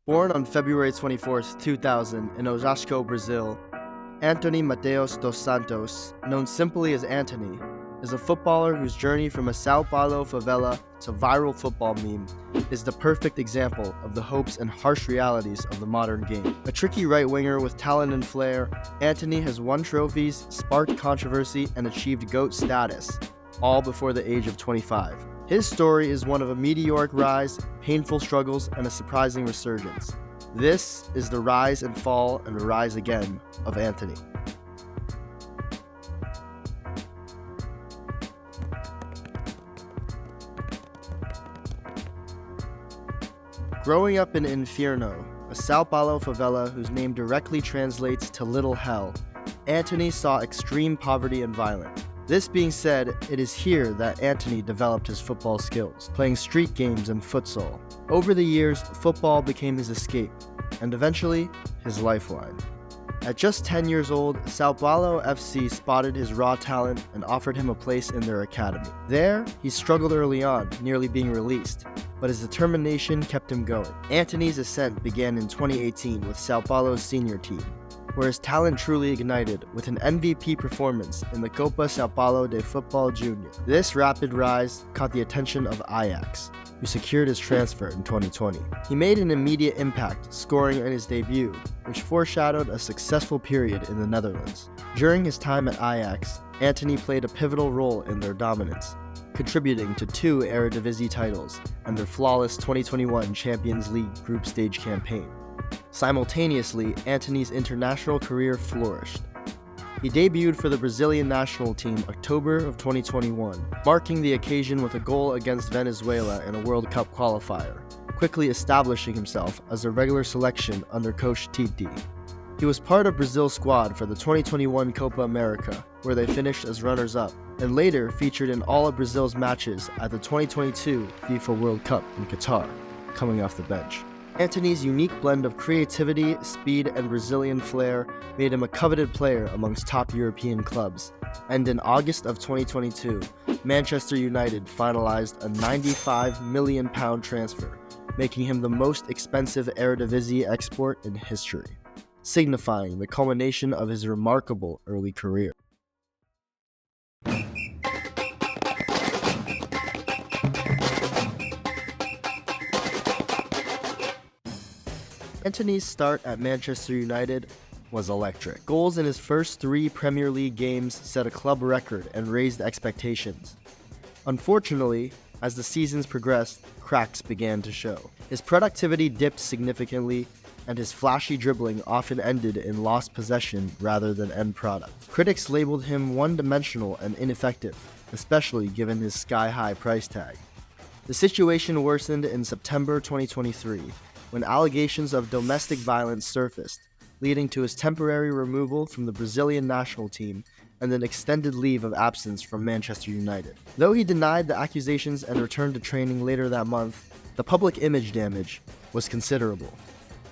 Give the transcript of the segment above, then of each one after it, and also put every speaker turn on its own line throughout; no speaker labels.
Born on February 24, 2000 in Osasco, Brazil, Antony Mateus dos Santos, known simply as Antony, is a footballer whose journey from a Sao Paulo favela to viral football meme is the perfect example of the hopes and harsh realities of the modern game. A tricky right winger with talent and flair, Antony has won trophies, sparked controversy, and achieved GOAT status, all before the age of 25. His story is one of a meteoric rise, painful struggles, and a surprising resurgence. This is the rise and fall and rise again of Antony. Growing up in Inferno, a Sao Paulo favela whose name directly translates to Little Hell, Antony saw extreme poverty and violence. This being said, it is here that Antony developed his football skills, playing street games and futsal. Over the years, football became his escape, and eventually, his lifeline. At just 10 years old, Sao Paulo FC spotted his raw talent and offered him a place in their academy. There, he struggled early on, nearly being released, but his determination kept him going. Antony's ascent began in 2018 with Sao Paulo's senior team, where his talent truly ignited with an MVP performance in the Copa São Paulo de Futebol Júnior. This rapid rise caught the attention of Ajax, who secured his transfer in 2020. He made an immediate impact, scoring in his debut, which foreshadowed a successful period in the Netherlands. During his time at Ajax, Antony played a pivotal role in their dominance, contributing to 2 Eredivisie titles and their flawless 2021 Champions League group stage campaign. Simultaneously, Antony's international career flourished. He debuted for the Brazilian national team October of 2021, marking the occasion with a goal against Venezuela in a World Cup qualifier, quickly establishing himself as a regular selection under coach Tite. He was part of Brazil's squad for the 2021 Copa America, where they finished as runners-up, and later featured in all of Brazil's matches at the 2022 FIFA World Cup in Qatar, coming off the bench. Antony's unique blend of creativity, speed, and Brazilian flair made him a coveted player amongst top European clubs, and in August of 2022, Manchester United finalized a £95 million transfer, making him the most expensive Eredivisie export in history, signifying the culmination of his remarkable early career. Antony's start at Manchester United was electric. Goals in his first 3 Premier League games set a club record and raised expectations. Unfortunately, as the seasons progressed, cracks began to show. His productivity dipped significantly, and his flashy dribbling often ended in lost possession rather than end product. Critics labeled him one-dimensional and ineffective, especially given his sky-high price tag. The situation worsened in September 2023, when allegations of domestic violence surfaced, leading to his temporary removal from the Brazilian national team and an extended leave of absence from Manchester United. Though he denied the accusations and returned to training later that month, the public image damage was considerable.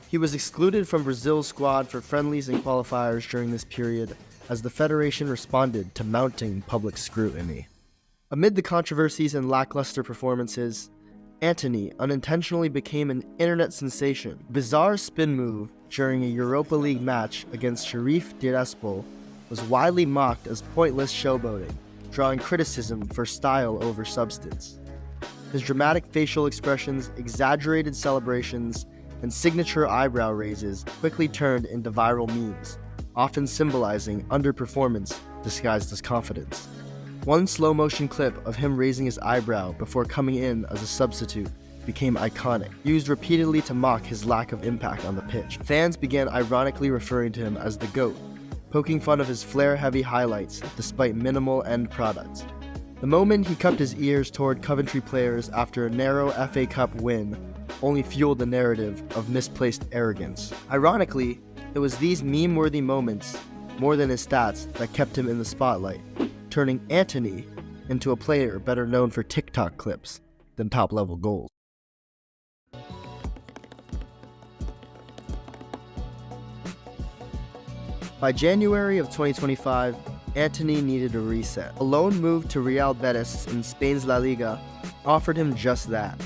He was excluded from Brazil's squad for friendlies and qualifiers during this period as the federation responded to mounting public scrutiny. Amid the controversies and lackluster performances, Antony unintentionally became an internet sensation. Bizarre spin move during a Europa League match against Sheriff Tiraspol was widely mocked as pointless showboating, drawing criticism for style over substance. His dramatic facial expressions, exaggerated celebrations, and signature eyebrow raises quickly turned into viral memes, often symbolizing underperformance disguised as confidence. One slow-motion clip of him raising his eyebrow before coming in as a substitute became iconic, used repeatedly to mock his lack of impact on the pitch. Fans began ironically referring to him as the GOAT, poking fun of his flair-heavy highlights despite minimal end product. The moment he cupped his ears toward Coventry players after a narrow FA Cup win only fueled the narrative of misplaced arrogance. Ironically, it was these meme-worthy moments, more than his stats, that kept him in the spotlight, turning Antony into a player better known for TikTok clips than top-level goals. By January of 2025, Antony needed a reset. A loan move to Real Betis in Spain's La Liga offered him just that.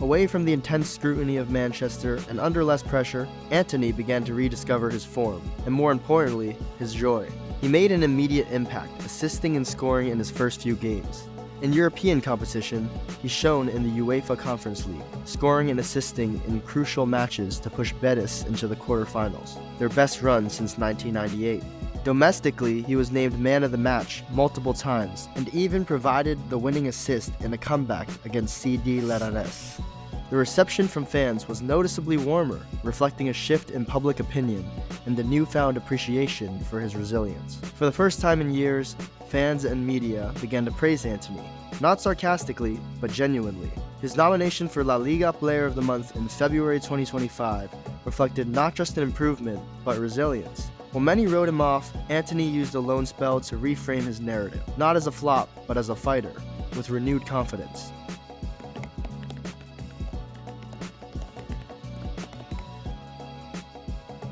Away from the intense scrutiny of Manchester and under less pressure, Antony began to rediscover his form, and more importantly, his joy. He made an immediate impact, assisting and scoring in his first few games. In European competition, he shone in the UEFA Conference League, scoring and assisting in crucial matches to push Betis into the quarterfinals, their best run since 1998. Domestically, he was named man of the match multiple times and even provided the winning assist in a comeback against CD Leganés. The reception from fans was noticeably warmer, reflecting a shift in public opinion and the newfound appreciation for his resilience. For the first time in years, fans and media began to praise Antony, not sarcastically, but genuinely. His nomination for La Liga Player of the Month in February 2025 reflected not just an improvement, but resilience. While many wrote him off, Antony used a loan spell to reframe his narrative, not as a flop, but as a fighter, with renewed confidence.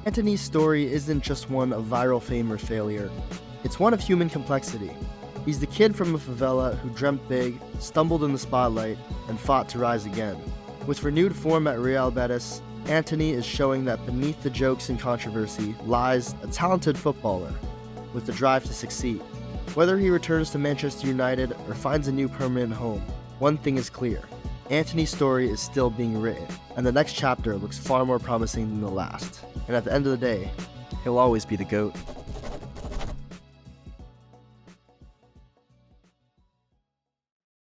Antony's story isn't just one of viral fame or failure, it's one of human complexity. He's the kid from a favela who dreamt big, stumbled in the spotlight, and fought to rise again. With renewed form at Real Betis, Antony is showing that beneath the jokes and controversy lies a talented footballer with the drive to succeed. Whether he returns to Manchester United or finds a new permanent home, one thing is clear: Antony's story is still being written, and the next chapter looks far more promising than the last. And at the end of the day, he'll always be the GOAT.